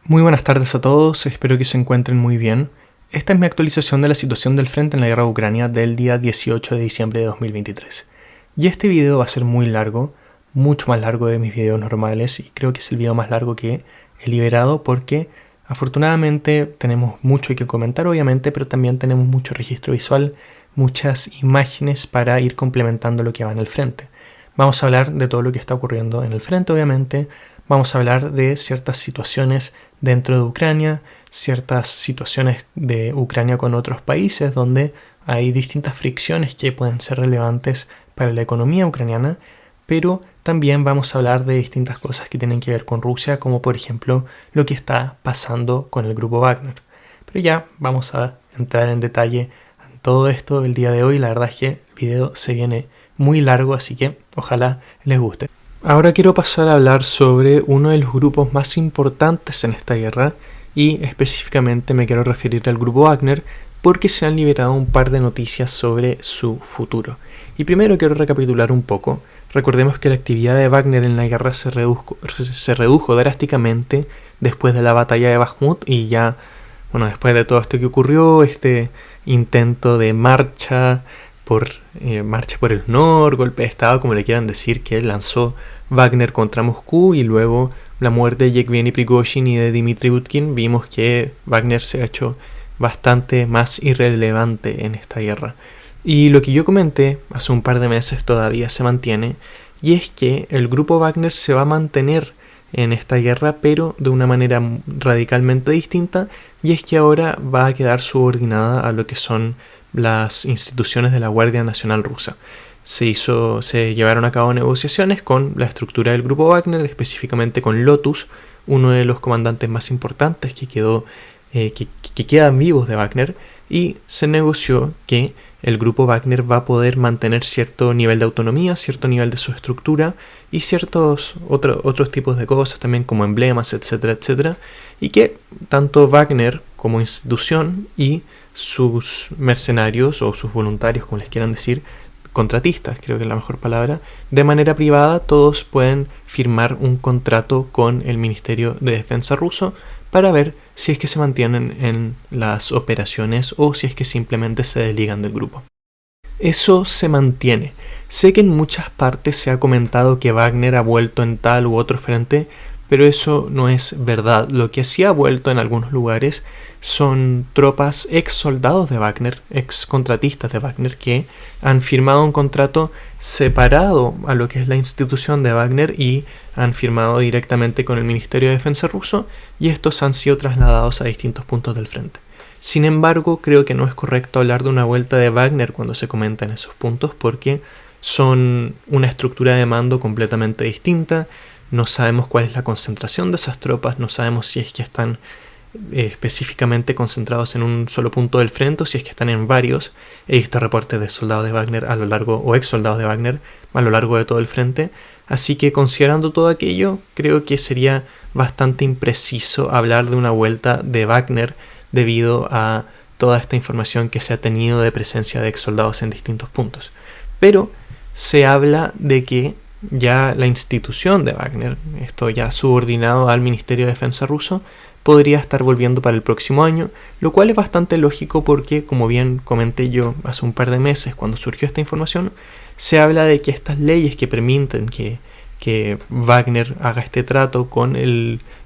Muy buenas tardes a todos, espero que se encuentren muy bien. Esta es mi actualización de la situación del frente en la guerra de Ucrania del día 18 de diciembre de 2023. Y este video va a ser muy largo, mucho más largo de mis videos normales, y creo que es el video más largo que he liberado porque afortunadamente tenemos mucho que comentar obviamente, pero también tenemos mucho registro visual, muchas imágenes para ir complementando lo que va en el frente. Vamos a hablar de todo lo que está ocurriendo en el frente obviamente, vamos a hablar de ciertas situaciones dentro de Ucrania, ciertas situaciones de Ucrania con otros países donde hay distintas fricciones que pueden ser relevantes para la economía ucraniana, pero también vamos a hablar de distintas cosas que tienen que ver con Rusia, como por ejemplo lo que está pasando con el grupo Wagner. Pero ya vamos a entrar en detalle en todo esto el día de hoy. La verdad es que el video se viene muy largo, así que ojalá les guste. Ahora quiero pasar a hablar sobre uno de los grupos más importantes en esta guerra y específicamente me quiero referir al grupo Wagner porque se han liberado un par de noticias sobre su futuro. Y primero quiero recapitular un poco. Recordemos que la actividad de Wagner en la guerra se redujo drásticamente después de la batalla de Bakhmut y ya, después de todo esto que ocurrió, este intento de marcha por el Nord, golpe de estado, como le quieran decir, que lanzó Wagner contra Moscú, y luego la muerte de Yevgeny Prigozhin y de Dmitry Utkin, vimos que Wagner se ha hecho bastante más irrelevante en esta guerra. Y lo que yo comenté hace un par de meses todavía se mantiene, y es que el grupo Wagner se va a mantener en esta guerra, pero de una manera radicalmente distinta, y es que ahora va a quedar subordinada a lo que son las instituciones de la Guardia Nacional Rusa. Se llevaron a cabo negociaciones con la estructura del grupo Wagner, específicamente con Lotus, uno de los comandantes más importantes que quedan vivos de Wagner, y se negoció que el grupo Wagner va a poder mantener cierto nivel de autonomía, cierto nivel de su estructura y ciertos otros tipos de cosas también como emblemas, etcétera, etcétera, y que tanto Wagner como institución y sus mercenarios o sus voluntarios, como les quieran decir, contratistas, creo que es la mejor palabra, de manera privada todos pueden firmar un contrato con el Ministerio de Defensa ruso para ver si es que se mantienen en las operaciones o si es que simplemente se desligan del grupo. Eso se mantiene. Sé que en muchas partes se ha comentado que Wagner ha vuelto en tal u otro frente, pero eso no es verdad. Lo que sí ha vuelto en algunos lugares son tropas ex soldados de Wagner, ex contratistas de Wagner, que han firmado un contrato separado a lo que es la institución de Wagner y han firmado directamente con el Ministerio de Defensa ruso, y estos han sido trasladados a distintos puntos del frente. Sin embargo, creo que no es correcto hablar de una vuelta de Wagner cuando se comentan esos puntos, porque son una estructura de mando completamente distinta. No sabemos cuál es la concentración de esas tropas, no sabemos si es que están específicamente concentrados en un solo punto del frente o si es que están en varios. He visto reportes de soldados de Wagner o ex soldados de Wagner a lo largo de todo el frente, así que considerando todo aquello, creo que sería bastante impreciso hablar de una vuelta de Wagner debido a toda esta información que se ha tenido de presencia de ex soldados en distintos puntos. Pero se habla de que ya la institución de Wagner, esto ya subordinado al Ministerio de Defensa ruso, podría estar volviendo para el próximo año, lo cual es bastante lógico porque, como bien comenté yo hace un par de meses cuando surgió esta información, se habla de que estas leyes que permiten que Wagner haga este trato con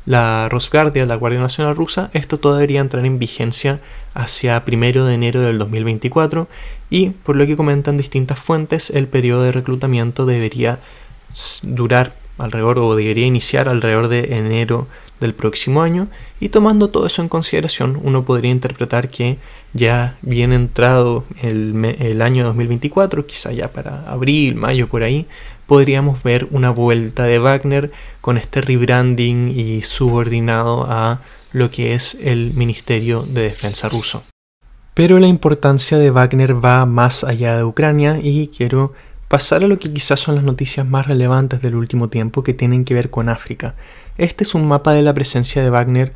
la Rosguardia, la Guardia Nacional Rusa, esto todo debería entrar en vigencia hacia 1 de enero del 2024, y por lo que comentan distintas fuentes, el periodo de reclutamiento debería durar debería iniciar alrededor de enero del próximo año, y tomando todo eso en consideración, uno podría interpretar que ya bien entrado el año 2024, quizá ya para abril, mayo, por ahí, podríamos ver una vuelta de Wagner con este rebranding y subordinado a lo que es el Ministerio de Defensa ruso. Pero la importancia de Wagner va más allá de Ucrania y quiero pasar a lo que quizás son las noticias más relevantes del último tiempo que tienen que ver con África. Este es un mapa de la presencia de Wagner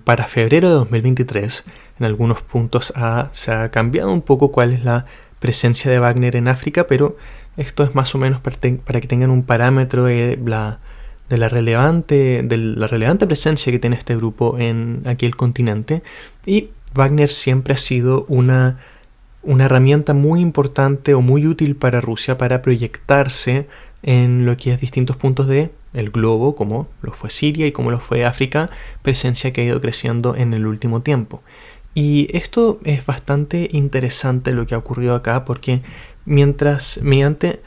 para febrero de 2023. En algunos puntos se ha cambiado un poco cuál es la presencia de Wagner en África, pero esto es más o menos para que tengan un parámetro de relevante presencia que tiene este grupo en aquel continente. Y Wagner siempre ha sido una herramienta muy importante o muy útil para Rusia para proyectarse en lo que es distintos puntos del globo, como lo fue Siria y como lo fue África, presencia que ha ido creciendo en el último tiempo. Y esto es bastante interesante lo que ha ocurrido acá, porque mediante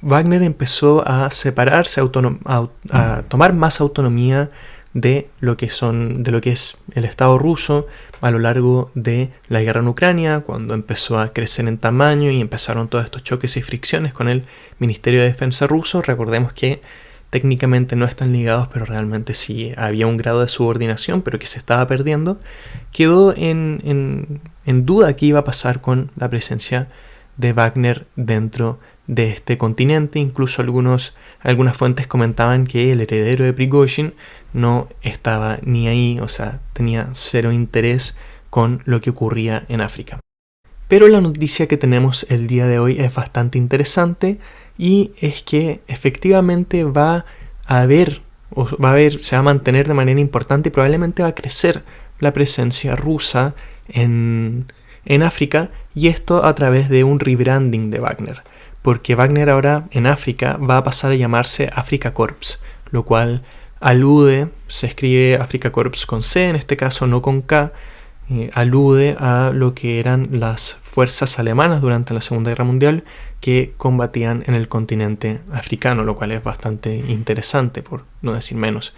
Wagner empezó a separarse, a tomar más autonomía de lo que es el Estado ruso a lo largo de la guerra en Ucrania, cuando empezó a crecer en tamaño y empezaron todos estos choques y fricciones con el Ministerio de Defensa ruso. Recordemos que técnicamente no están ligados, pero realmente sí había un grado de subordinación, pero que se estaba perdiendo. Quedó en duda qué iba a pasar con la presencia de Wagner dentro de este continente. Incluso algunas fuentes comentaban que el heredero de Prigozhin no estaba ni ahí, o sea, tenía cero interés con lo que ocurría en África. Pero la noticia que tenemos el día de hoy es bastante interesante, y es que efectivamente se va a mantener de manera importante y probablemente va a crecer la presencia rusa en África, y esto a través de un rebranding de Wagner, porque Wagner ahora en África va a pasar a llamarse Afrika Korps, lo cual se escribe Afrika Korps con C, en este caso no con K, alude a lo que eran las fuerzas alemanas durante la Segunda Guerra Mundial que combatían en el continente africano, lo cual es bastante interesante, por no decir menos.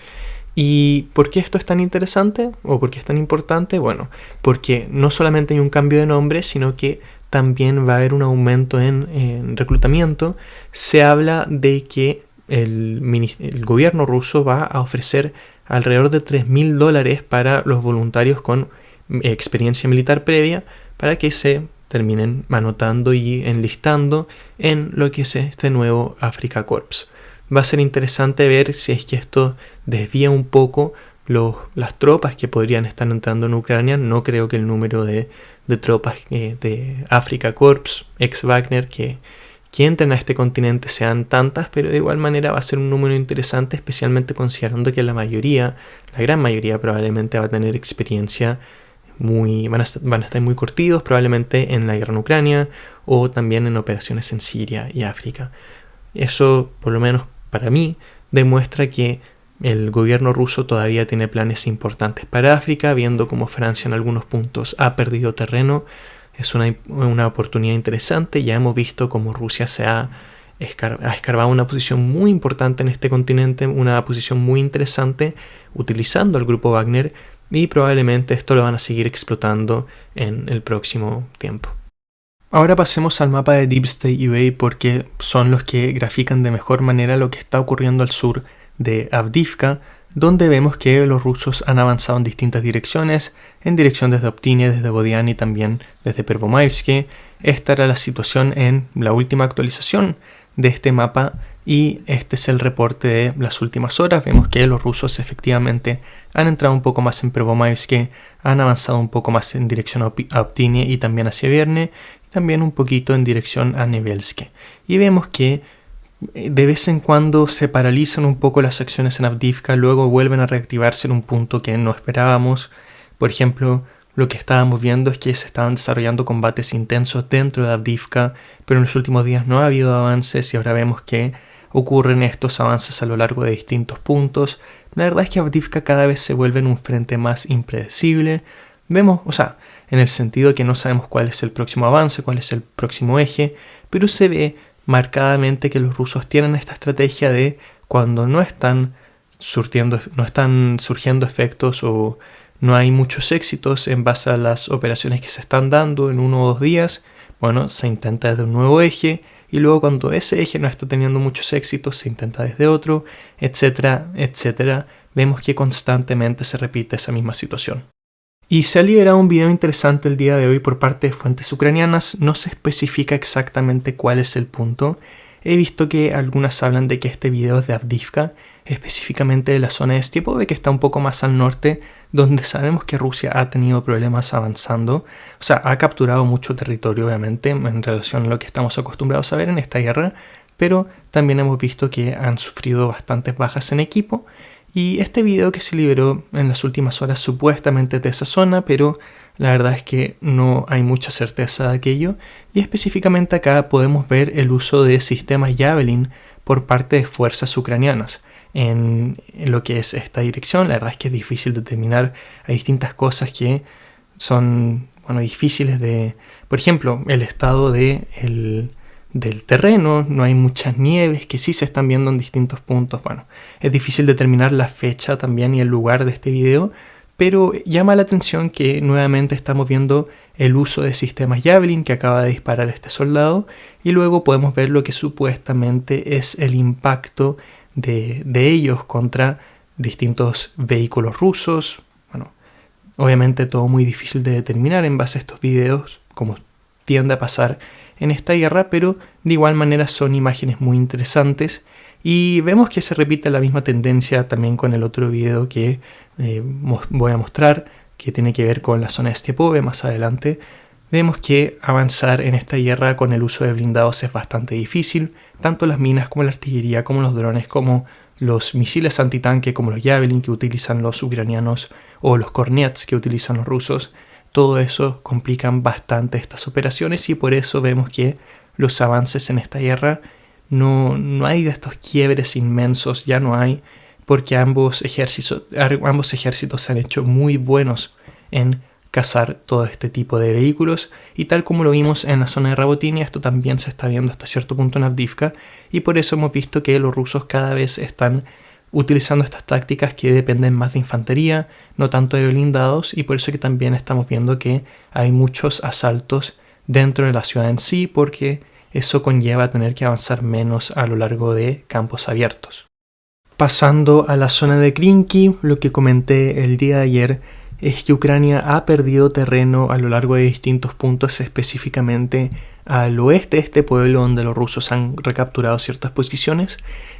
¿Y por qué esto es tan interesante o por qué es tan importante? Bueno, porque no solamente hay un cambio de nombre, sino que también va a haber un aumento en reclutamiento. Se habla de que el gobierno ruso va a ofrecer alrededor de $3.000 para los voluntarios con experiencia militar previa, para que se terminen anotando y enlistando en lo que es este nuevo Afrika Korps. Va a ser interesante ver si es que esto desvía un poco las tropas que podrían estar entrando en Ucrania. No creo que el número de tropas de Afrika Korps, ex-Wagner, que entren a este continente sean tantas, pero de igual manera va a ser un número interesante, especialmente considerando que la gran mayoría probablemente va a tener experiencia van a estar muy curtidos, probablemente en la guerra en Ucrania o también en operaciones en Siria y África. Eso, por lo menos para mí, demuestra que el gobierno ruso todavía tiene planes importantes para África, viendo cómo Francia en algunos puntos ha perdido terreno. Es una oportunidad interesante. Ya hemos visto cómo Rusia se ha escarbado una posición muy importante en este continente, una posición muy interesante utilizando al grupo Wagner, y probablemente esto lo van a seguir explotando en el próximo tiempo. Ahora pasemos al mapa de Deep State UA, porque son los que grafican de mejor manera lo que está ocurriendo al sur de Avdiivka, donde vemos que los rusos han avanzado en distintas direcciones, en dirección desde Optinia, desde Bodian y también desde Pervomaivsky. Esta era la situación en la última actualización de este mapa, y este es el reporte de las últimas horas. Vemos que los rusos efectivamente han entrado un poco más en Pervomaivsky, han avanzado un poco más en dirección a Optinia y también hacia Vierne, y también un poquito en dirección a Nevelsky. Y vemos que de vez en cuando se paralizan un poco las acciones en Avdiivka, luego vuelven a reactivarse en un punto que no esperábamos. Por ejemplo, lo que estábamos viendo es que se estaban desarrollando combates intensos dentro de Avdiivka, pero en los últimos días no ha habido avances, y ahora vemos que ocurren estos avances a lo largo de distintos puntos. La verdad es que Avdiivka cada vez se vuelve en un frente más impredecible. Vemos, en el sentido que no sabemos cuál es el próximo avance, cuál es el próximo eje, pero se ve marcadamente que los rusos tienen esta estrategia de cuando no están surgiendo efectos o no hay muchos éxitos en base a las operaciones que se están dando en 1 o 2 días, bueno, se intenta desde un nuevo eje, y luego cuando ese eje no está teniendo muchos éxitos se intenta desde otro, etcétera, etcétera. Vemos que constantemente se repite esa misma situación. Y se ha liberado un video interesante el día de hoy por parte de fuentes ucranianas. No se especifica exactamente cuál es el punto. He visto que algunas hablan de que este video es de Avdiivka, específicamente de la zona de Stepove, que está un poco más al norte, donde sabemos que Rusia ha tenido problemas avanzando. Ha capturado mucho territorio, obviamente, en relación a lo que estamos acostumbrados a ver en esta guerra, pero también hemos visto que han sufrido bastantes bajas en equipo. Y este video que se liberó en las últimas horas supuestamente de esa zona, pero la verdad es que no hay mucha certeza de aquello. Y específicamente acá podemos ver el uso de sistemas Javelin por parte de fuerzas ucranianas en lo que es esta dirección. La verdad es que es difícil determinar. Hay distintas cosas que son difíciles de... Por ejemplo, el estado del terreno, no hay muchas nieves que sí se están viendo en distintos puntos. Bueno, es difícil determinar la fecha también y el lugar de este video, pero llama la atención que nuevamente estamos viendo el uso de sistemas Javelin que acaba de disparar este soldado, y luego podemos ver lo que supuestamente es el impacto de ellos contra distintos vehículos rusos. Bueno, obviamente todo muy difícil de determinar en base a estos videos, como tiende a pasar en esta guerra, pero de igual manera son imágenes muy interesantes y vemos que se repite la misma tendencia también con el otro video que voy a mostrar, que tiene que ver con la zona de Stepove más adelante. Vemos que avanzar en esta guerra con el uso de blindados es bastante difícil, tanto las minas como la artillería, como los drones, como los misiles antitanque, como los Javelin que utilizan los ucranianos o los Kornets que utilizan los rusos. Todo eso complican bastante estas operaciones y por eso vemos que los avances en esta guerra no hay de estos quiebres inmensos, ya no hay, porque ambos ejércitos se han hecho muy buenos en cazar todo este tipo de vehículos, y tal como lo vimos en la zona de Rabotinia, esto también se está viendo hasta cierto punto en Avdiivka, y por eso hemos visto que los rusos cada vez están utilizando estas tácticas que dependen más de infantería, no tanto de blindados, y por eso que también estamos viendo que hay muchos asaltos dentro de la ciudad en sí, porque eso conlleva a tener que avanzar menos a lo largo de campos abiertos. Pasando a la zona de Krinky, lo que comenté el día de ayer es que Ucrania ha perdido terreno a lo largo de distintos puntos, específicamente al oeste de este pueblo donde los rusos han recapturado ciertas posiciones,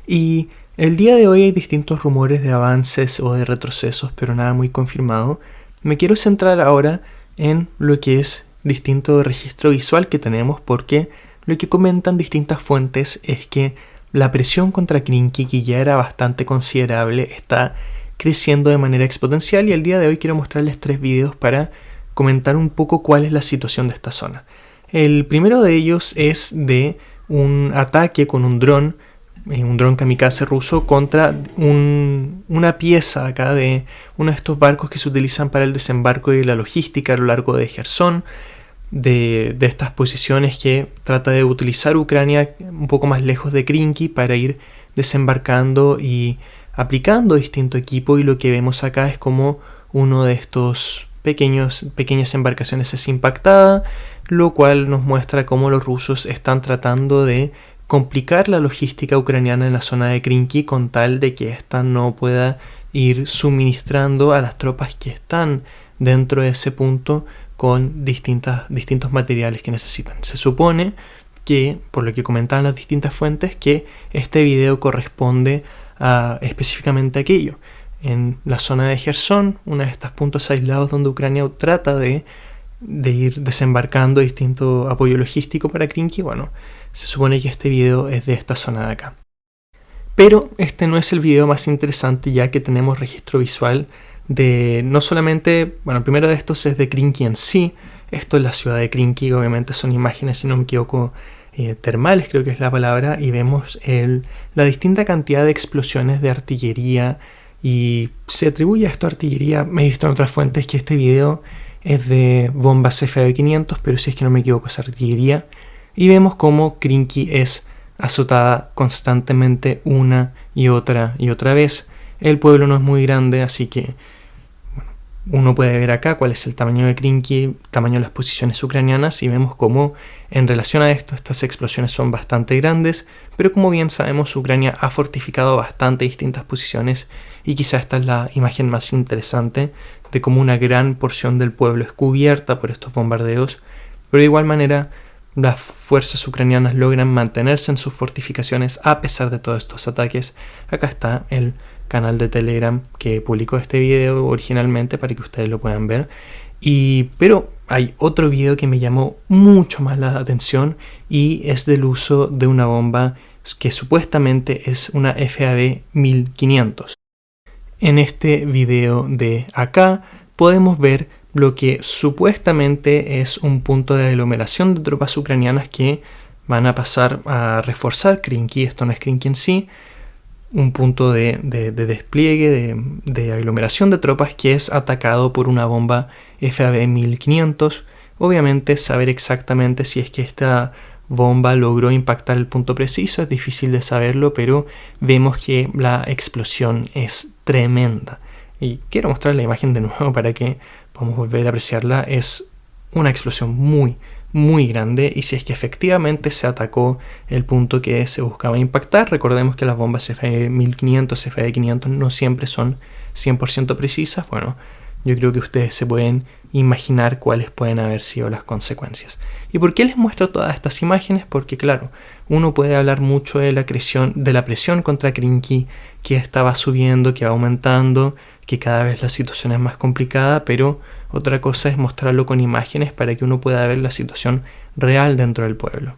y el día de hoy hay distintos rumores de avances o de retrocesos, pero nada muy confirmado. Me quiero centrar ahora en lo que es distinto registro visual que tenemos, porque lo que comentan distintas fuentes es que la presión contra Krinky, que ya era bastante considerable, está creciendo de manera exponencial, y el día de hoy quiero mostrarles 3 videos para comentar un poco cuál es la situación de esta zona. El primero de ellos es de un ataque con un dron kamikaze ruso contra una pieza acá de uno de estos barcos que se utilizan para el desembarco y la logística a lo largo de Gerson, de estas posiciones que trata de utilizar Ucrania un poco más lejos de Krinky para ir desembarcando y aplicando distinto equipo, y lo que vemos acá es como uno de estos pequeñas embarcaciones es impactada, lo cual nos muestra cómo los rusos están tratando de complicar la logística ucraniana en la zona de Krinky con tal de que ésta no pueda ir suministrando a las tropas que están dentro de ese punto con distintos materiales que necesitan. Se supone que, por lo que comentaban las distintas fuentes, que este video corresponde a específicamente aquello. En la zona de Gerson, uno de estos puntos aislados donde Ucrania trata de ir desembarcando distinto apoyo logístico para Krinky, bueno, se supone que este video es de esta zona de acá. Pero este no es el video más interesante, ya que tenemos registro visual de no solamente, el primero de estos es de Krinky en sí. Esto es la ciudad de Krinky, obviamente son imágenes, si no me equivoco, termales creo que es la palabra, y vemos la distinta cantidad de explosiones de artillería, y se atribuye a esto a artillería. Me he visto en otras fuentes que este video es de bombas FAB-500, pero si es que no me equivoco es artillería, y vemos cómo Krinky es azotada constantemente una y otra vez. El pueblo no es muy grande, así que uno puede ver acá cuál es el tamaño de Krinky, tamaño de las posiciones ucranianas, y vemos cómo en relación a esto estas explosiones son bastante grandes, pero como bien sabemos Ucrania ha fortificado bastante distintas posiciones, y quizá esta es la imagen más interesante de cómo una gran porción del pueblo es cubierta por estos bombardeos, pero de igual manera las fuerzas ucranianas logran mantenerse en sus fortificaciones a pesar de todos estos ataques. Acá está el canal de Telegram que publicó este video originalmente para que ustedes lo puedan ver. Pero hay otro video que me llamó mucho más la atención, y es del uso de una bomba que supuestamente es una FAB 1500. En este video de acá podemos ver lo que supuestamente es un punto de aglomeración de tropas ucranianas que van a pasar a reforzar Krinky. Esto no es Krinky en sí, un punto de despliegue, de aglomeración de tropas que es atacado por una bomba FAB 1500. Obviamente saber exactamente si es que esta bomba logró impactar el punto preciso es difícil de saberlo, pero vemos que la explosión es tremenda. Y quiero mostrar la imagen de nuevo para que podamos volver a apreciarla. Es una explosión muy grande, y si es que efectivamente se atacó el punto que se buscaba impactar, recordemos que las bombas FAB 1500, FAB 500 no siempre son 100% precisas. Bueno, yo creo que ustedes se pueden imaginar cuáles pueden haber sido las consecuencias. ¿Y por qué les muestro todas estas imágenes? Porque claro, uno puede hablar mucho de la presión contra Krinky, que estaba subiendo, que va aumentando, que cada vez la situación es más complicada, pero otra cosa es mostrarlo con imágenes para que uno pueda ver la situación real dentro del pueblo.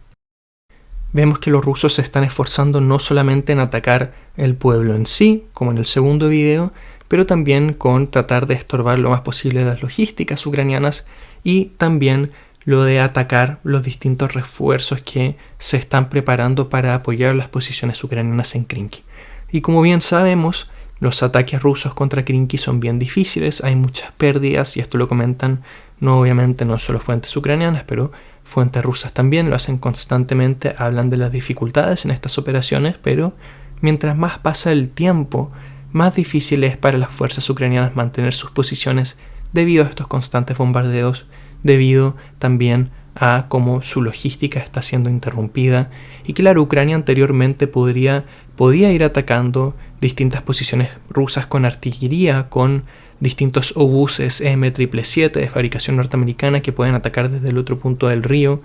Vemos que los rusos se están esforzando no solamente en atacar el pueblo en sí, como en el segundo video, pero también con tratar de estorbar lo más posible las logísticas ucranianas y también lo de atacar los distintos refuerzos que se están preparando para apoyar las posiciones ucranianas en Krinky. Y como bien sabemos, los ataques rusos contra Krinky son bien difíciles, hay muchas pérdidas, y esto lo comentan obviamente no solo fuentes ucranianas, pero fuentes rusas también lo hacen constantemente, hablan de las dificultades en estas operaciones, pero mientras más pasa el tiempo, más difícil es para las fuerzas ucranianas mantener sus posiciones debido a estos constantes bombardeos, debido también a cómo su logística está siendo interrumpida. Y claro, Ucrania anteriormente podía ir atacando distintas posiciones rusas con artillería, con distintos obuses M777 de fabricación norteamericana que pueden atacar desde el otro punto del río,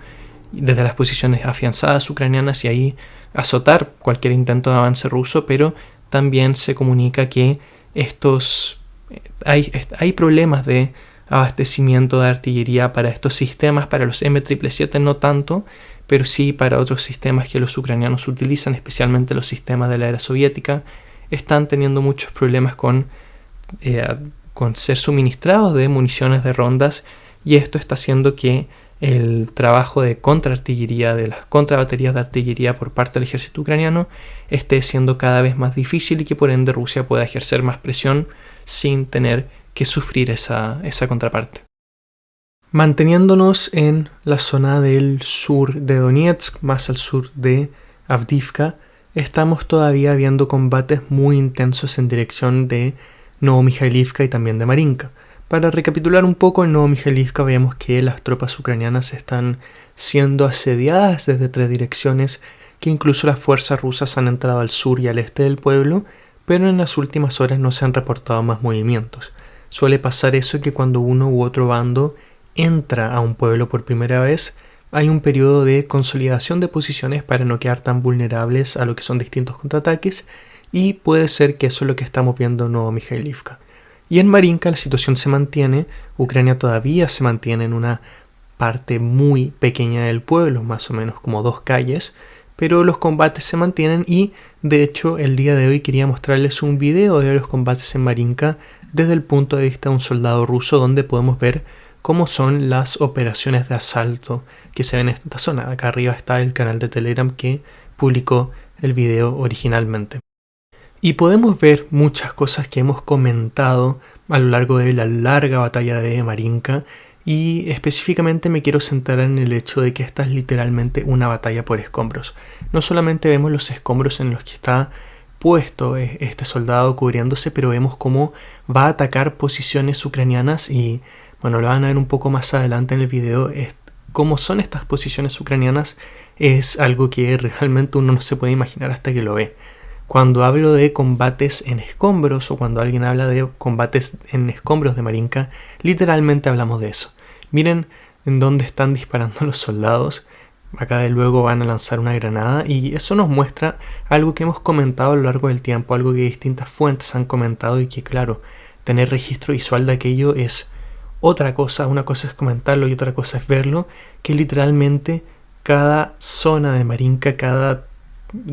desde las posiciones afianzadas ucranianas, y ahí azotar cualquier intento de avance ruso, pero también se comunica que hay problemas de abastecimiento de artillería para estos sistemas, para los M777 no tanto, pero sí para otros sistemas que los ucranianos utilizan, especialmente los sistemas de la era soviética. Están teniendo muchos problemas con ser suministrados de municiones de rondas, y esto está haciendo que el trabajo de contraartillería, de las contrabaterías de artillería por parte del ejército ucraniano, esté siendo cada vez más difícil, y que por ende Rusia pueda ejercer más presión sin tener que sufrir esa contraparte. Manteniéndonos en la zona del sur de Donetsk, más al sur de Avdiivka, estamos todavía viendo combates muy intensos en dirección de Novomijailivka y también de Marinka. Para recapitular un poco, en Novomijailivka vemos que las tropas ucranianas están siendo asediadas desde 3 direcciones, que incluso las fuerzas rusas han entrado al sur y al este del pueblo, pero en las últimas horas no se han reportado más movimientos. Suele pasar eso, que cuando uno u otro bando entra a un pueblo por primera vez, hay un periodo de consolidación de posiciones para no quedar tan vulnerables a lo que son distintos contraataques, y puede ser que eso es lo que estamos viendo en Novomijailivka. Y en Marinka la situación se mantiene. Ucrania todavía se mantiene en una parte muy pequeña del pueblo, más o menos como 2 calles, pero los combates se mantienen, y de hecho el día de hoy quería mostrarles un video de los combates en Marinka desde el punto de vista de un soldado ruso, donde podemos ver cómo son las operaciones de asalto que se ven en esta zona. Acá arriba está el canal de Telegram que publicó el video originalmente. Y podemos ver muchas cosas que hemos comentado a lo largo de la larga batalla de Marinka, y específicamente me quiero centrar en el hecho de que esta es literalmente una batalla por escombros. No solamente vemos los escombros en los que está puesto este soldado cubriéndose, pero vemos cómo va a atacar posiciones ucranianas, y bueno, lo van a ver un poco más adelante en el video. Cómo son estas posiciones ucranianas es algo que realmente uno no se puede imaginar hasta que lo ve. Cuando hablo de combates en escombros, o cuando alguien habla de combates en escombros de Marinka, literalmente hablamos de eso. Miren en dónde están disparando los soldados. Acá de luego van a lanzar una granada, y eso nos muestra algo que hemos comentado a lo largo del tiempo, algo que distintas fuentes han comentado, y que claro, tener registro visual de aquello es otra cosa. Una cosa es comentarlo y otra cosa es verlo, que literalmente cada zona de Marinka, cada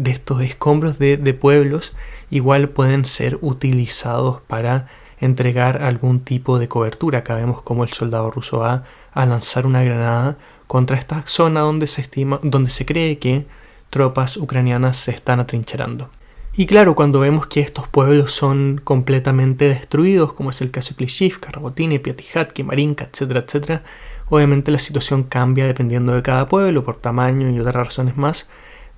estos escombros de pueblos igual pueden ser utilizados para entregar algún tipo de cobertura. Acá vemos cómo el soldado ruso va a lanzar una granada contra esta zona donde se cree que tropas ucranianas se están atrincherando. Y claro, cuando vemos que estos pueblos son completamente destruidos, como es el caso de Klishchiivka, Rabotini, Piatihatki, Marinka, etcétera, etcétera, obviamente la situación cambia dependiendo de cada pueblo, por tamaño y otras razones más.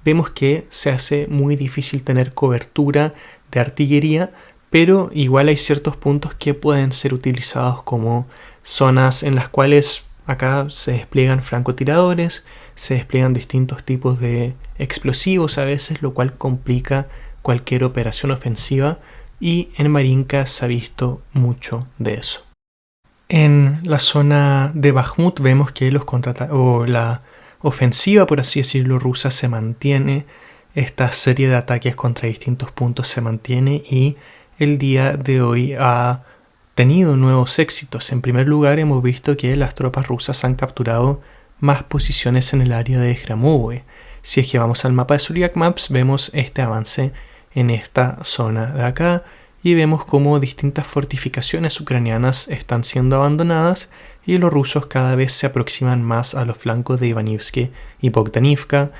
Vemos que se hace muy difícil tener cobertura de artillería, pero igual hay ciertos puntos que pueden ser utilizados como zonas en las cuales acá se despliegan francotiradores, se despliegan distintos tipos de explosivos a veces, lo cual complica cualquier operación ofensiva, y en Marinka se ha visto mucho de eso. En la zona de Bakhmut vemos que la ofensiva, por así decirlo, rusa se mantiene. Esta serie de ataques contra distintos puntos se mantiene y el día de hoy ha tenido nuevos éxitos. En primer lugar, hemos visto que las tropas rusas han capturado más posiciones en el área de Khramovue. Si es que vamos al mapa de Zodiac Maps, vemos este avance en esta zona de acá y vemos cómo distintas fortificaciones ucranianas están siendo abandonadas y los rusos cada vez se aproximan más a los flancos de Ivanivsky y Bogdanivka.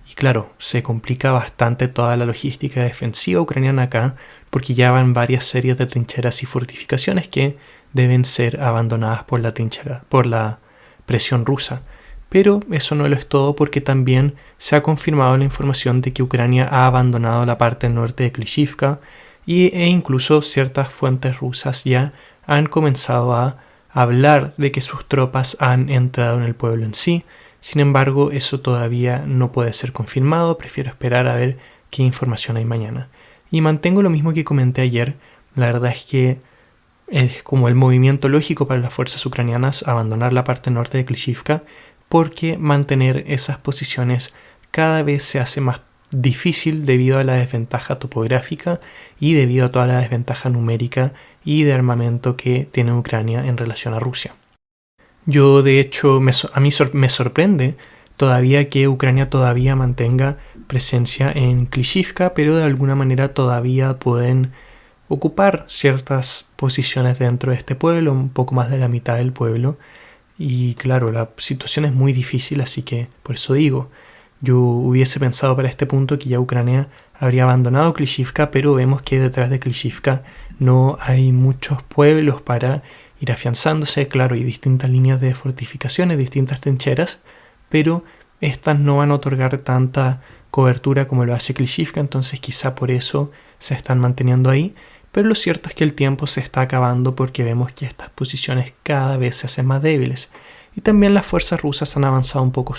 Y claro, se complica bastante toda la logística defensiva ucraniana acá, porque ya van varias series de trincheras y fortificaciones que deben ser abandonadas por la presión rusa. Pero eso no lo es todo, porque también se ha confirmado la información de que Ucrania ha abandonado la parte norte de Klishchiivka e incluso ciertas fuentes rusas ya han comenzado a hablar de que sus tropas han entrado en el pueblo en sí. Sin embargo, eso todavía no puede ser confirmado, prefiero esperar a ver qué información hay mañana. Y mantengo lo mismo que comenté ayer, la verdad es que es como el movimiento lógico para las fuerzas ucranianas abandonar la parte norte de Klishchiivka, porque mantener esas posiciones cada vez se hace más difícil debido a la desventaja topográfica y debido a toda la desventaja numérica y de armamento que tiene Ucrania en relación a Rusia. Yo, de hecho, a mí me sorprende todavía que Ucrania todavía mantenga presencia en Klishchiivka, pero de alguna manera todavía pueden ocupar ciertas posiciones dentro de este pueblo, un poco más de la mitad del pueblo. Y claro, la situación es muy difícil, así que por eso digo, yo hubiese pensado para este punto que ya Ucrania habría abandonado Klishchiivka, pero vemos que detrás de Klishchiivka no hay muchos pueblos para ir afianzándose. Claro, hay distintas líneas de fortificaciones, distintas trincheras, pero estas no van a otorgar tanta cobertura como lo hace Klishchiivka, entonces quizá por eso se están manteniendo ahí. Pero lo cierto es que el tiempo se está acabando porque vemos que estas posiciones cada vez se hacen más débiles. Y también las fuerzas rusas han avanzado un poco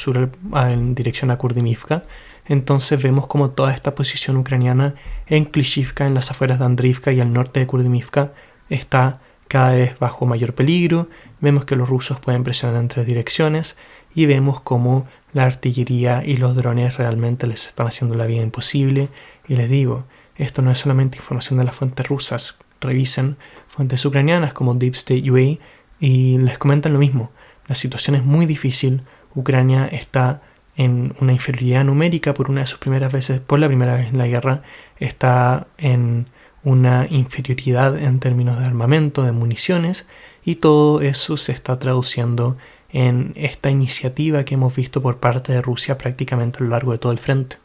en dirección a Kurdimivka. Entonces vemos como toda esta posición ucraniana en Klishchiivka, en las afueras de Andriivka y al norte de Kurdimivka, está cada vez bajo mayor peligro. Vemos que los rusos pueden presionar en 3 direcciones y vemos como la artillería y los drones realmente les están haciendo la vida imposible. Y les digo, esto no es solamente información de las fuentes rusas, revisen fuentes ucranianas como Deep State UA y les comentan lo mismo. La situación es muy difícil, Ucrania está en una inferioridad numérica por la primera vez en la guerra, está en una inferioridad en términos de armamento, de municiones, y todo eso se está traduciendo en esta iniciativa que hemos visto por parte de Rusia prácticamente a lo largo de todo el frente.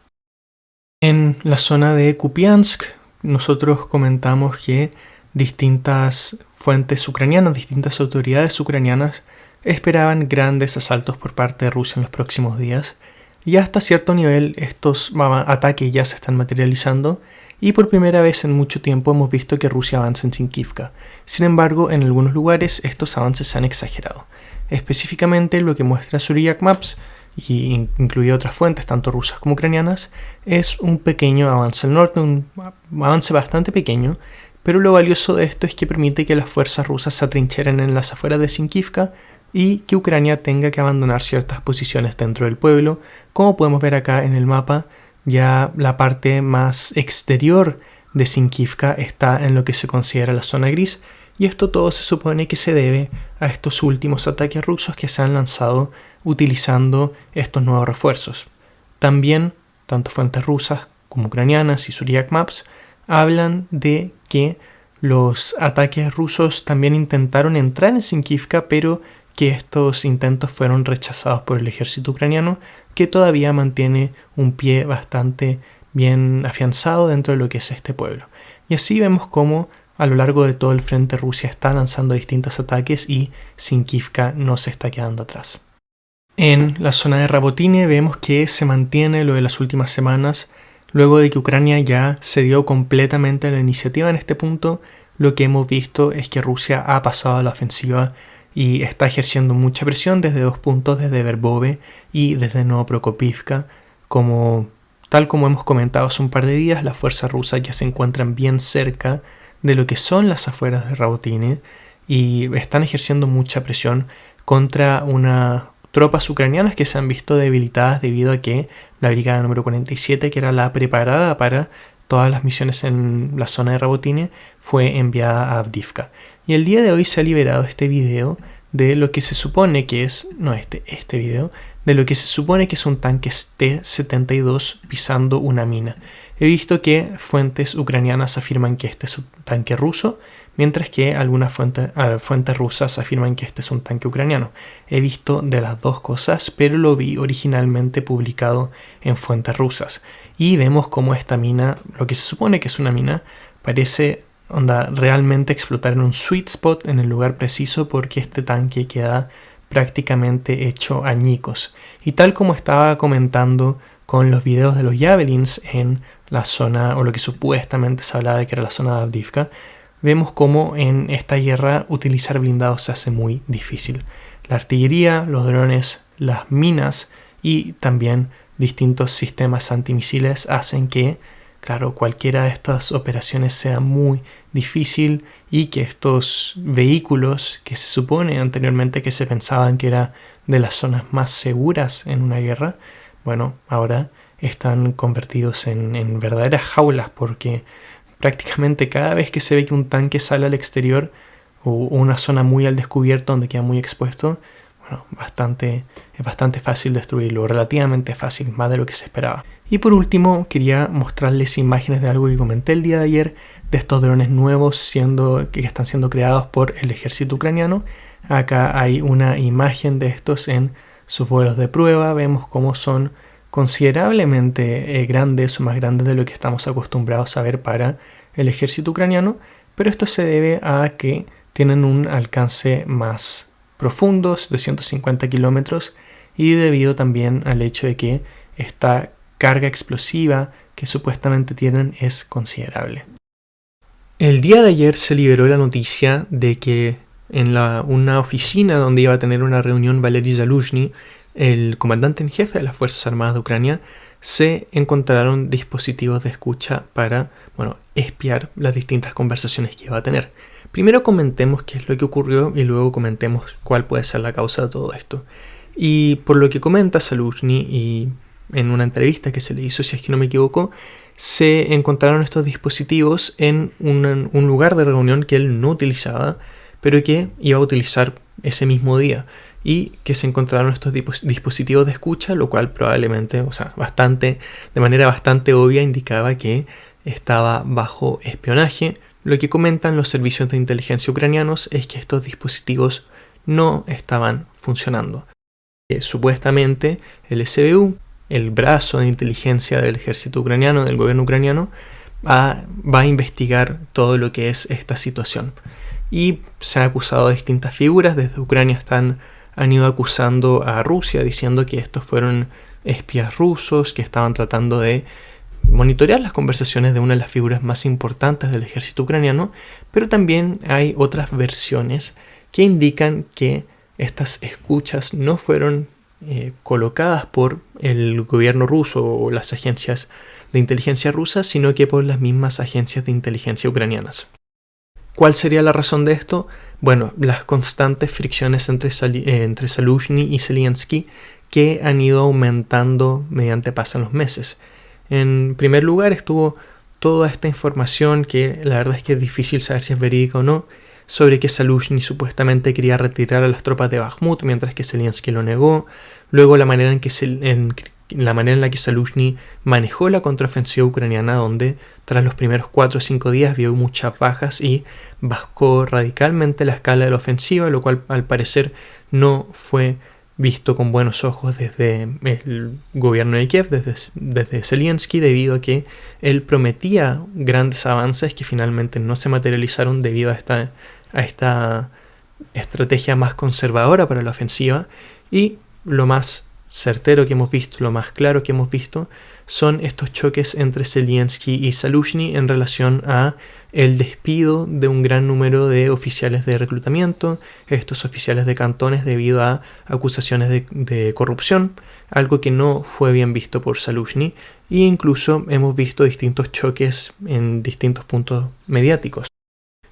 En la zona de Kupiansk, nosotros comentamos que distintas fuentes ucranianas, distintas autoridades ucranianas esperaban grandes asaltos por parte de Rusia en los próximos días, y hasta cierto nivel estos ataques ya se están materializando, y por primera vez en mucho tiempo hemos visto que Rusia avanza en Sinkivka. Sin embargo, en algunos lugares estos avances se han exagerado. Específicamente lo que muestra Zodiac Maps, y incluye otras fuentes, tanto rusas como ucranianas, es un pequeño avance al norte, un avance bastante pequeño, pero lo valioso de esto es que permite que las fuerzas rusas se atrincheren en las afueras de Sinkivka y que Ucrania tenga que abandonar ciertas posiciones dentro del pueblo. Como podemos ver acá en el mapa, ya la parte más exterior de Sinkivka está en lo que se considera la zona gris, y esto todo se supone que se debe a estos últimos ataques rusos que se han lanzado utilizando estos nuevos refuerzos. También tanto fuentes rusas como ucranianas y Zodiac Maps, hablan de que los ataques rusos también intentaron entrar en Sinkivka, pero que estos intentos fueron rechazados por el ejército ucraniano, que todavía mantiene un pie bastante bien afianzado dentro de lo que es este pueblo. Y así vemos cómo a lo largo de todo el frente Rusia está lanzando distintos ataques y Sinkivka no se está quedando atrás. En la zona de Rabotine vemos que se mantiene lo de las últimas semanas. Luego de que Ucrania ya se dio completamente a la iniciativa en este punto, lo que hemos visto es que Rusia ha pasado a la ofensiva y está ejerciendo mucha presión desde dos puntos, desde Verbove y desde Novoprokopivka. Tal como hemos comentado hace un par de días, las fuerzas rusas ya se encuentran bien cerca de lo que son las afueras de Rabotine y están ejerciendo mucha presión contra unas tropas ucranianas que se han visto debilitadas debido a que la brigada número 47, que era la preparada para todas las misiones en la zona de Rabotine, fue enviada a Avdiivka. Y el día de hoy se ha liberado este video de lo que se supone que es, este video, de lo que se supone que es un tanque T-72 pisando una mina. He visto que fuentes ucranianas afirman que este es un tanque ruso, mientras que algunas fuentes rusas afirman que este es un tanque ucraniano. He visto de las dos cosas, pero lo vi originalmente publicado en fuentes rusas. Y vemos cómo esta mina, lo que se supone que es una mina, parece realmente explotar en un sweet spot, en el lugar preciso, porque este tanque queda prácticamente hecho añicos. Y tal como estaba comentando con los videos de los Javelins en la zona, o lo que supuestamente se hablaba de que era la zona de Avdiivka, vemos cómo en esta guerra utilizar blindados se hace muy difícil. La artillería, los drones, las minas y también distintos sistemas antimisiles hacen que, claro, cualquiera de estas operaciones sea muy difícil y que estos vehículos que se supone anteriormente que se pensaban que era de las zonas más seguras en una guerra, bueno, ahora están convertidos en verdaderas jaulas, porque prácticamente cada vez que se ve que un tanque sale al exterior o una zona muy al descubierto donde queda muy expuesto, bueno, es bastante fácil destruirlo, relativamente fácil, más de lo que se esperaba. Y por último, quería mostrarles imágenes de algo que comenté el día de ayer, de estos drones nuevos que están siendo creados por el ejército ucraniano. Acá hay una imagen de estos en sus vuelos de prueba. Vemos cómo son considerablemente grandes o más grandes de lo que estamos acostumbrados a ver para el ejército ucraniano, pero esto se debe a que tienen un alcance más profundo, de 150 kilómetros, y debido también al hecho de que esta carga explosiva que supuestamente tienen es considerable. El día de ayer se liberó la noticia de que en una oficina donde iba a tener una reunión Valery Zaluzhny, el comandante en jefe de las Fuerzas Armadas de Ucrania, se encontraron dispositivos de escucha para, espiar las distintas conversaciones que iba a tener. Primero comentemos qué es lo que ocurrió y luego comentemos cuál puede ser la causa de todo esto. Y por lo que comenta Zaluzhny, y en una entrevista que se le hizo, si es que no me equivoco, se encontraron estos dispositivos en un lugar de reunión que él no utilizaba, pero que iba a utilizar ese mismo día, y que se encontraron estos dispositivos de escucha, lo cual probablemente, de manera bastante obvia, indicaba que estaba bajo espionaje. Lo que comentan los servicios de inteligencia ucranianos es que estos dispositivos no estaban funcionando. Supuestamente el SBU, el brazo de inteligencia del ejército ucraniano, del gobierno ucraniano, va a investigar todo lo que es esta situación. Y se han acusado a distintas figuras. Desde Ucrania han ido acusando a Rusia, diciendo que estos fueron espías rusos que estaban tratando de monitorear las conversaciones de una de las figuras más importantes del ejército ucraniano, pero también hay otras versiones que indican que estas escuchas no fueron colocadas por el gobierno ruso o las agencias de inteligencia rusas, sino que por las mismas agencias de inteligencia ucranianas. ¿Cuál sería la razón de esto? Bueno, las constantes fricciones entre Zaluzhny y Zelensky, que han ido aumentando mediante pasan los meses. En primer lugar estuvo toda esta información, que la verdad es que es difícil saber si es verídica o no, sobre que Zaluzhny supuestamente quería retirar a las tropas de Bakhmut, mientras que Zelensky lo negó. Luego la manera en la manera en la que Zaluzhny manejó la contraofensiva ucraniana, donde tras los primeros 4 o 5 días vio muchas bajas y bajó radicalmente la escala de la ofensiva, lo cual al parecer no fue visto con buenos ojos desde el gobierno de Kiev, desde Zelensky, debido a que él prometía grandes avances que finalmente no se materializaron debido a esta estrategia más conservadora para la ofensiva. Y lo más certero que hemos visto, lo más claro que hemos visto, son estos choques entre Zelensky y Zaluzhny en relación a el despido de un gran número de oficiales de reclutamiento, estos oficiales de cantones, debido a acusaciones de corrupción, algo que no fue bien visto por Zaluzhny, e incluso hemos visto distintos choques en distintos puntos mediáticos.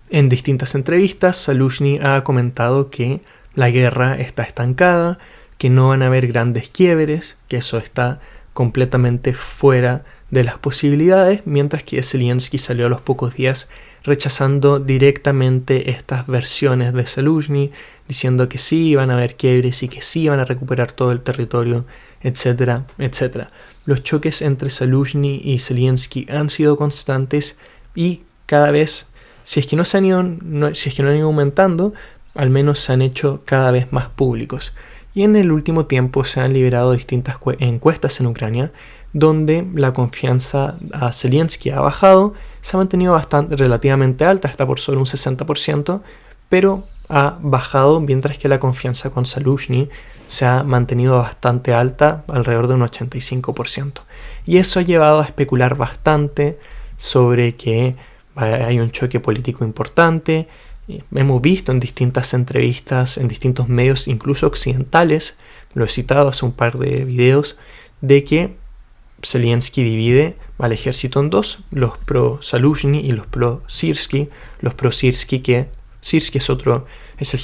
En distintas entrevistas, Zaluzhny ha comentado que la guerra está estancada, que no van a haber grandes quiebres, que eso está completamente fuera de las posibilidades, mientras que Zelensky salió a los pocos días rechazando directamente estas versiones de Zaluzhny, diciendo que sí van a haber quiebres y que sí van a recuperar todo el territorio, etcétera, etcétera. Los choques entre Zaluzhny y Zelensky han sido constantes y cada vez, si es que no han ido aumentando, al menos se han hecho cada vez más públicos. Y en el último tiempo se han liberado distintas encuestas en Ucrania, donde la confianza a Zelensky ha bajado, se ha mantenido relativamente alta, está por sobre un 60%, pero ha bajado, mientras que la confianza con Zaluzhny se ha mantenido bastante alta, alrededor de un 85%. Y eso ha llevado a especular bastante sobre que hay un choque político importante. Hemos visto en distintas entrevistas, en distintos medios, incluso occidentales, lo he citado hace un par de videos, de que Zelensky divide al ejército en dos, los pro-Zaluzhny y los pro-Syrsky. Los pro-Syrsky, que Syrsky es el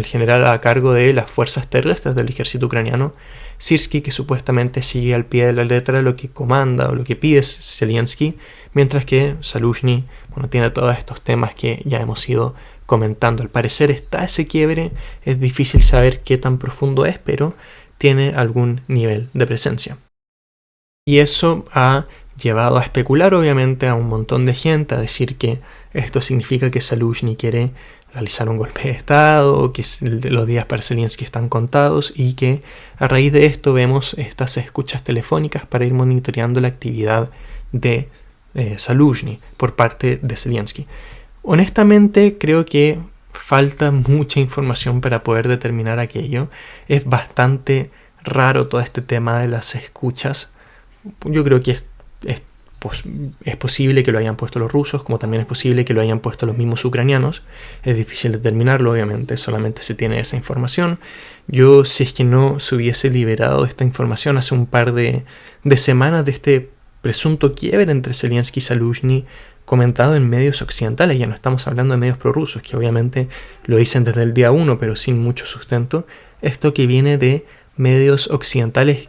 general a cargo de las fuerzas terrestres del ejército ucraniano. Syrsky, que supuestamente sigue al pie de la letra lo que comanda o lo que pide Zelensky, mientras que Zaluzhny, tiene todos estos temas que ya hemos ido comentando. Al parecer está ese quiebre, es difícil saber qué tan profundo es, pero tiene algún nivel de presencia. Y eso ha llevado a especular, obviamente, a un montón de gente, a decir que esto significa que Zaluzhny quiere realizar un golpe de estado, que los días para Zelensky están contados, y que a raíz de esto vemos estas escuchas telefónicas para ir monitoreando la actividad de Zaluzhny por parte de Zelensky. Honestamente, creo que falta mucha información para poder determinar aquello. Es bastante raro todo este tema de las escuchas. Yo creo que es posible que lo hayan puesto los rusos, como también es posible que lo hayan puesto los mismos ucranianos. Es difícil determinarlo, obviamente, solamente se tiene esa información. Yo, si es que no se hubiese liberado esta información hace un par de semanas de este presunto quiebre entre Zelensky y Zaluzhny, comentado en medios occidentales, ya no estamos hablando de medios prorrusos, que obviamente lo dicen desde el día 1, pero sin mucho sustento, esto que viene de medios occidentales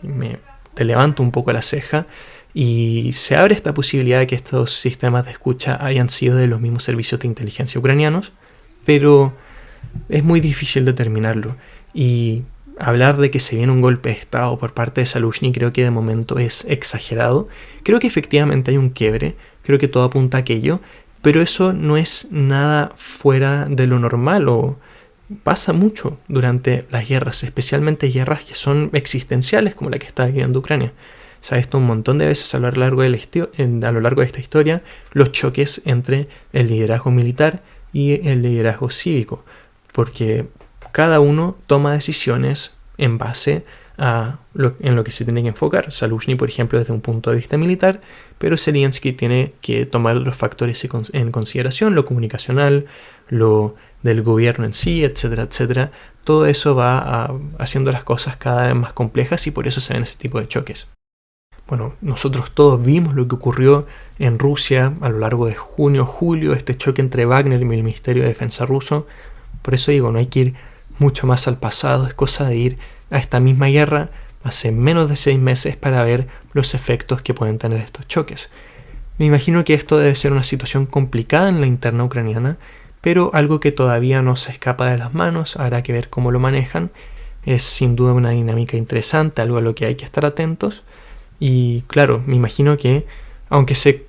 te levanta un poco la ceja, y se abre esta posibilidad de que estos sistemas de escucha hayan sido de los mismos servicios de inteligencia ucranianos, pero es muy difícil determinarlo. Y hablar de que se viene un golpe de estado por parte de Zaluzhny creo que de momento es exagerado. Creo que efectivamente hay un quiebre, creo que todo apunta a aquello, pero eso no es nada fuera de lo normal, o pasa mucho durante las guerras, especialmente guerras que son existenciales como la que está viviendo Ucrania. Se ha visto un montón de veces a lo largo de esta historia los choques entre el liderazgo militar y el liderazgo cívico, porque cada uno toma decisiones en base a en lo que se tiene que enfocar. Zaluzhny, por ejemplo, desde un punto de vista militar, pero Zelensky tiene que tomar otros factores en consideración, lo comunicacional, lo del gobierno en sí, etcétera, etcétera. Todo eso va haciendo las cosas cada vez más complejas, y por eso se ven ese tipo de choques. Bueno, nosotros todos vimos lo que ocurrió en Rusia a lo largo de junio, julio, este choque entre Wagner y el Ministerio de Defensa ruso. Por eso digo, no hay que ir mucho más al pasado, es cosa de ir a esta misma guerra hace menos de 6 meses para ver los efectos que pueden tener estos choques. Me imagino que esto debe ser una situación complicada en la interna ucraniana, pero algo que todavía no se escapa de las manos, habrá que ver cómo lo manejan. es sin duda una dinámica interesante, algo a lo que hay que estar atentos. Y claro, me imagino que, aunque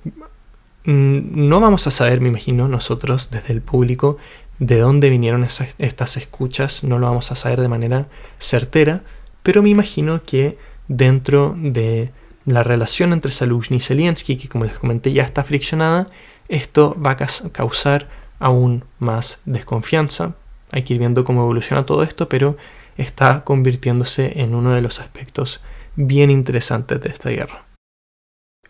no vamos a saber, me imagino, nosotros desde el público, de dónde vinieron estas escuchas, no lo vamos a saber de manera certera, pero me imagino que dentro de la relación entre Zaluzhny y Zelensky, que como les comenté ya está friccionada, esto va a causar aún más desconfianza. Hay que ir viendo cómo evoluciona todo esto, pero está convirtiéndose en uno de los aspectos bien interesantes de esta guerra.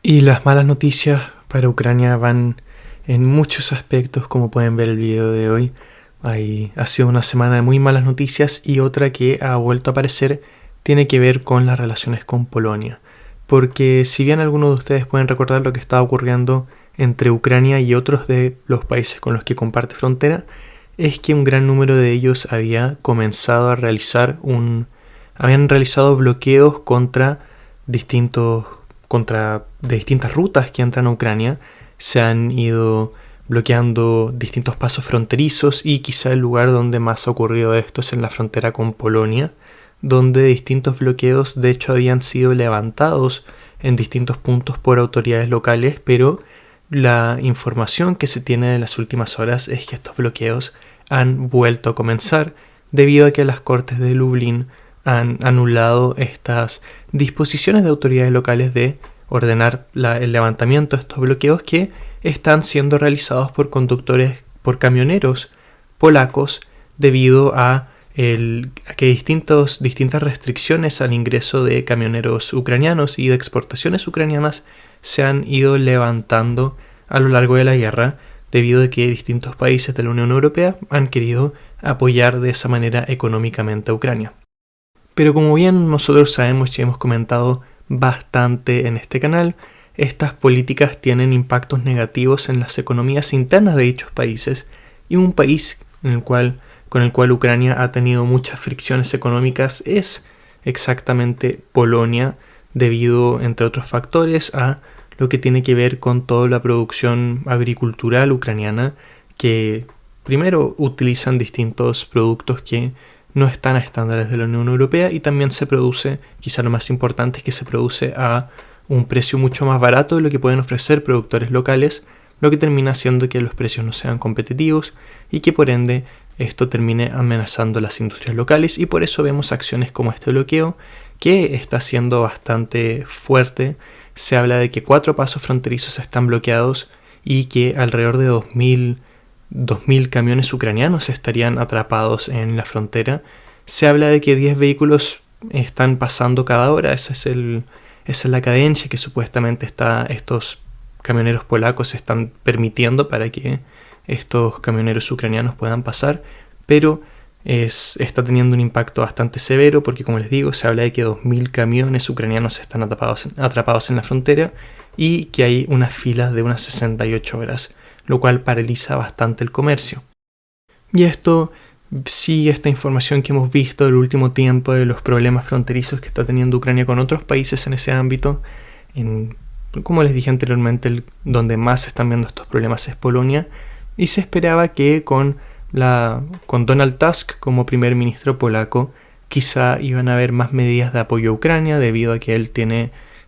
Y las malas noticias para Ucrania van en muchos aspectos, como pueden ver el video de hoy. Ha sido una semana de muy malas noticias, y otra que ha vuelto a aparecer tiene que ver con las relaciones con Polonia. Porque si bien algunos de ustedes pueden recordar lo que estaba ocurriendo entre Ucrania y otros de los países con los que comparte frontera, es que un gran número de ellos habían realizado bloqueos contra distintas rutas que entran a Ucrania. Se han ido bloqueando distintos pasos fronterizos, y quizá el lugar donde más ha ocurrido esto es en la frontera con Polonia, donde distintos bloqueos de hecho habían sido levantados en distintos puntos por autoridades locales, pero la información que se tiene de las últimas horas es que estos bloqueos han vuelto a comenzar debido a que las Cortes de Lublin han anulado estas disposiciones de autoridades locales de ordenar el levantamiento de estos bloqueos, que están siendo realizados por camioneros polacos, debido a que distintas restricciones al ingreso de camioneros ucranianos y de exportaciones ucranianas se han ido levantando a lo largo de la guerra, debido a que distintos países de la Unión Europea han querido apoyar de esa manera económicamente a Ucrania. Pero como bien nosotros sabemos y hemos comentado bastante en este canal, estas políticas tienen impactos negativos en las economías internas de dichos países, y un país con el cual Ucrania ha tenido muchas fricciones económicas es exactamente Polonia, debido, entre otros factores, a lo que tiene que ver con toda la producción agricultural ucraniana, que primero utilizan distintos productos que no están a estándares de la Unión Europea, y también se produce, quizá lo más importante es que se produce a un precio mucho más barato de lo que pueden ofrecer productores locales, lo que termina haciendo que los precios no sean competitivos y que por ende esto termine amenazando las industrias locales, y por eso vemos acciones como este bloqueo, que está siendo bastante fuerte. Se habla de que 4 pasos fronterizos están bloqueados y que alrededor de 2.000 camiones ucranianos estarían atrapados en la frontera. Se habla de que 10 vehículos están pasando cada hora. Esa es la cadencia que supuestamente estos camioneros polacos están permitiendo para que estos camioneros ucranianos puedan pasar, pero está teniendo un impacto bastante severo, porque como les digo, se habla de que 2.000 camiones ucranianos están atrapados en la frontera, y que hay unas filas de unas 68 horas, lo cual paraliza bastante el comercio. Y esto sigue esta información que hemos visto el último tiempo de los problemas fronterizos que está teniendo Ucrania con otros países en ese ámbito. Como les dije anteriormente, donde más se están viendo estos problemas es Polonia, y se esperaba que con Donald Tusk como primer ministro polaco quizá iban a haber más medidas de apoyo a Ucrania, debido a que él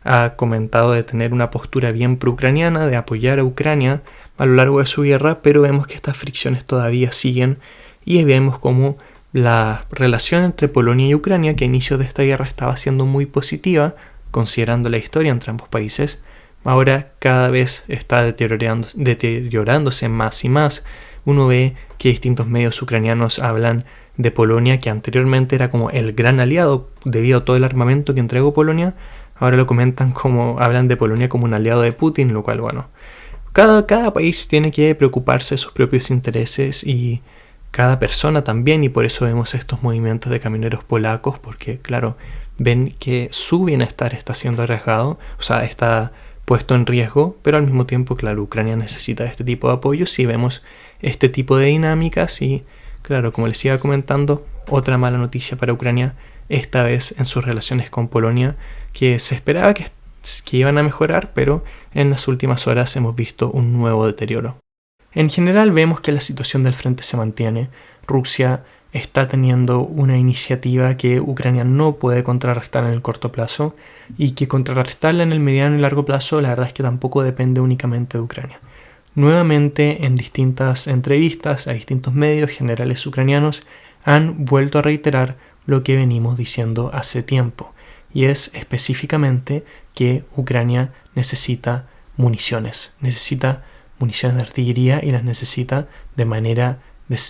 ha comentado de tener una postura bien pro-ucraniana, de apoyar a Ucrania a lo largo de su guerra, pero vemos que estas fricciones todavía siguen, y vemos como la relación entre Polonia y Ucrania, que a inicios de esta guerra estaba siendo muy positiva, considerando la historia entre ambos países, ahora cada vez está deteriorándose más y más. Uno ve que distintos medios ucranianos hablan de Polonia, que anteriormente era como el gran aliado debido a todo el armamento que entregó Polonia. Ahora hablan de Polonia como un aliado de Putin, lo cual, bueno, cada país tiene que preocuparse de sus propios intereses, y cada persona también, y por eso vemos estos movimientos de camioneros polacos, porque claro, ven que su bienestar está siendo arriesgado, está puesto en riesgo, pero al mismo tiempo, claro, Ucrania necesita este tipo de apoyos, y vemos este tipo de dinámicas. Y claro, como les iba comentando, otra mala noticia para Ucrania, esta vez en sus relaciones con Polonia, que se esperaba que iban a mejorar, pero en las últimas horas hemos visto un nuevo deterioro. En general vemos que la situación del frente se mantiene. Rusia está teniendo una iniciativa que Ucrania no puede contrarrestar en el corto plazo y que contrarrestarla en el mediano y largo plazo la verdad es que tampoco depende únicamente de Ucrania. Nuevamente, en distintas entrevistas a distintos medios generales ucranianos han vuelto a reiterar lo que venimos diciendo hace tiempo, y es específicamente que Ucrania necesita municiones de artillería y las necesita de manera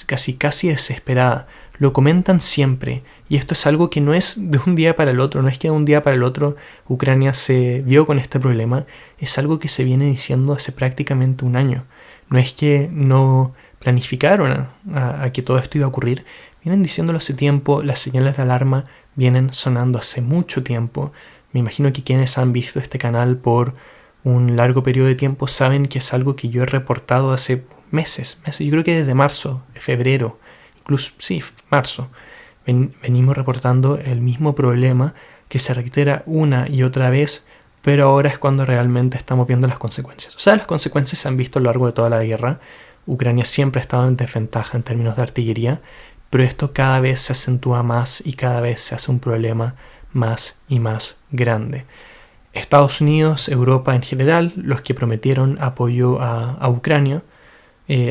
casi desesperada. Lo comentan siempre, y esto es algo que no es de un día para el otro, no es que de un día para el otro Ucrania se vio con este problema, es algo que se viene diciendo hace prácticamente un año. No es que no planificaron a que todo esto iba a ocurrir, vienen diciéndolo hace tiempo, las señales de alarma vienen sonando hace mucho tiempo. Me imagino que quienes han visto este canal por un largo periodo de tiempo saben que es algo que yo he reportado hace meses, yo creo que desde marzo, febrero, incluso, sí, marzo, venimos reportando el mismo problema que se reitera una y otra vez, pero ahora es cuando realmente estamos viendo las consecuencias. O sea, las consecuencias se han visto a lo largo de toda la guerra. Ucrania siempre ha estado en desventaja en términos de artillería, pero esto cada vez se acentúa más y cada vez se hace un problema más y más grande. Estados Unidos, Europa en general, los que prometieron apoyo a Ucrania,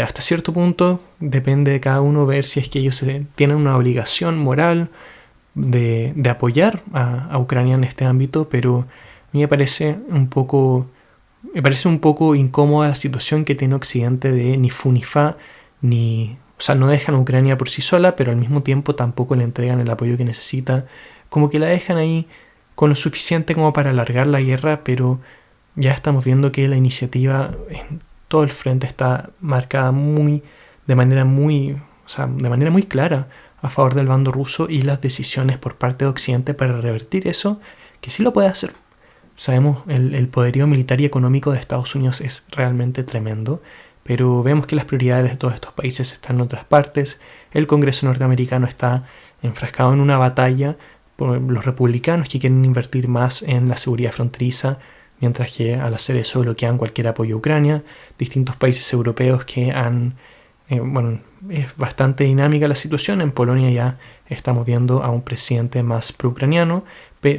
hasta cierto punto depende de cada uno ver si es que ellos tienen una obligación moral de apoyar a Ucrania en este ámbito, pero a mí me parece un poco incómoda la situación que tiene Occidente de ni fu ni fa, o sea, no dejan a Ucrania por sí sola, pero al mismo tiempo tampoco le entregan el apoyo que necesita, como que la dejan ahí con lo suficiente como para alargar la guerra, pero ya estamos viendo que la iniciativa en todo el frente está marcada de manera muy clara a favor del bando ruso, y las decisiones por parte de Occidente para revertir eso, que sí lo puede hacer. Sabemos, el poderío militar y económico de Estados Unidos es realmente tremendo, pero vemos que las prioridades de todos estos países están en otras partes. El Congreso norteamericano está enfrascado en una batalla por los republicanos que quieren invertir más en la seguridad fronteriza, mientras que al hacer eso bloquean cualquier apoyo a Ucrania. Distintos países europeos que es bastante dinámica la situación. En Polonia ya estamos viendo a un presidente más pro-ucraniano,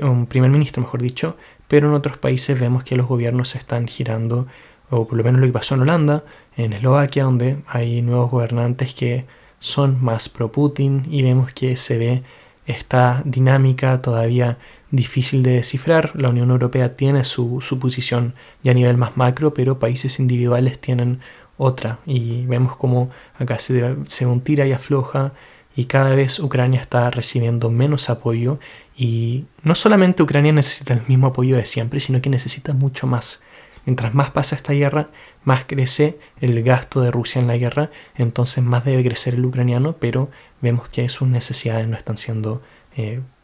un primer ministro mejor dicho, pero en otros países vemos que los gobiernos se están girando, o por lo menos lo que pasó en Holanda, en Eslovaquia, donde hay nuevos gobernantes que son más pro-Putin, y vemos que se ve esta dinámica todavía difícil de descifrar. La Unión Europea tiene su posición ya a nivel más macro, pero países individuales tienen otra, y vemos como acá se ve un tira y afloja, y cada vez Ucrania está recibiendo menos apoyo, y no solamente Ucrania necesita el mismo apoyo de siempre, sino que necesita mucho más. Mientras más pasa esta guerra, más crece el gasto de Rusia en la guerra, entonces más debe crecer el ucraniano, pero vemos que sus necesidades no están siendo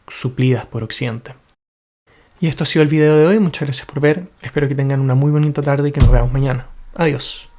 suplidas por Occidente. Y esto ha sido el video de hoy, muchas gracias por ver, espero que tengan una muy bonita tarde y que nos veamos mañana. Adiós.